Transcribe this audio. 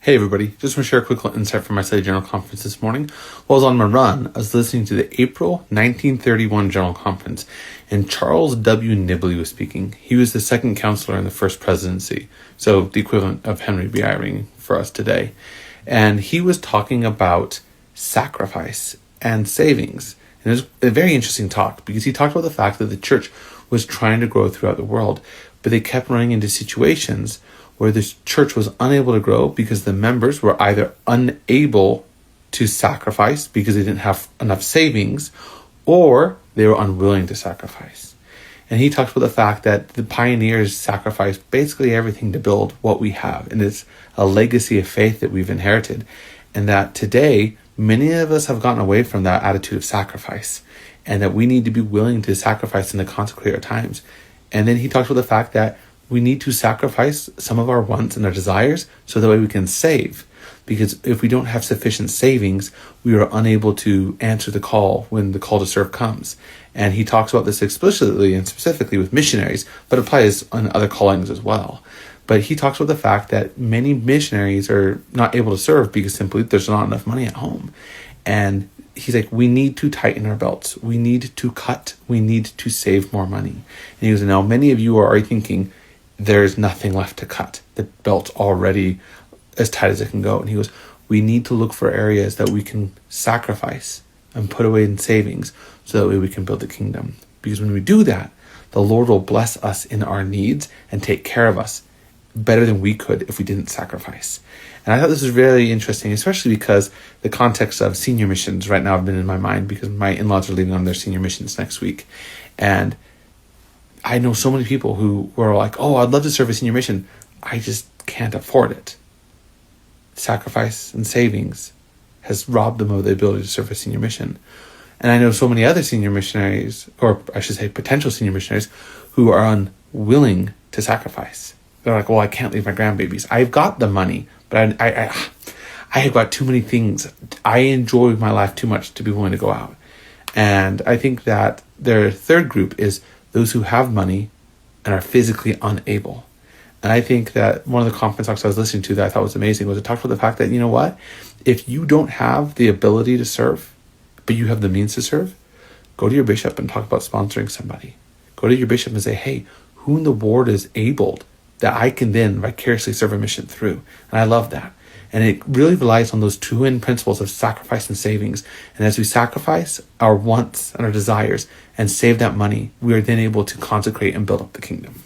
Hey everybody, just want to share a quick insight from my study General Conference this morning. While I was on my run, I was listening to the April 1931 General Conference, and Charles W. Nibley was speaking. He was the second counselor in the first presidency, so the equivalent of Henry B. Eyring for us today. And he was talking about sacrifice and savings. And it was a very interesting talk because he talked about the fact that the church was trying to grow throughout the world, but they kept running into situations where the church was unable to grow because the members were either unable to sacrifice because they didn't have enough savings, or they were unwilling to sacrifice. And he talks about the fact that the pioneers sacrificed basically everything to build what we have. And it's a legacy of faith that we've inherited. And that today, many of us have gotten away from that attitude of sacrifice, and that we need to be willing to sacrifice and to consecrate our times. And then he talks about the fact that we need to sacrifice some of our wants and our desires so that way we can save. Because if we don't have sufficient savings, we are unable to answer the call when the call to serve comes. And he talks about this explicitly and specifically with missionaries, but applies on other callings as well. But he talks about the fact that many missionaries are not able to serve because simply there's not enough money at home. And he's like, we need to tighten our belts. We need to cut. We need to save more money. And he goes, now many of you are already thinking, there's nothing left to cut. The belt's already as tight as it can go. And he goes, we need to look for areas that we can sacrifice and put away in savings so that way we can build the kingdom. Because when we do that, the Lord will bless us in our needs and take care of us better than we could if we didn't sacrifice. And I thought this was really interesting, especially because the context of senior missions right now have been in my mind because my in-laws are leaving on their senior missions next week. And I know so many people who were like, oh, I'd love to serve a senior mission. I just can't afford it. Sacrifice and savings has robbed them of the ability to serve a senior mission. And I know so many other senior missionaries, or I should say potential senior missionaries, who are unwilling to sacrifice. They're like, well, I can't leave my grandbabies. I've got the money, but I have got too many things. I enjoy my life too much to be willing to go out. And I think that their third group is those who have money and are physically unable. And I think that one of the conference talks I was listening to that I thought was amazing was it talked about the fact that, you know what, if you don't have the ability to serve, but you have the means to serve, go to your bishop and talk about sponsoring somebody. Go to your bishop and say, hey, who in the ward is abled that I can then vicariously serve a mission through? And I love that. And it really relies on those twin principles of sacrifice and savings. And as we sacrifice our wants and our desires and save that money, we are then able to consecrate and build up the kingdom.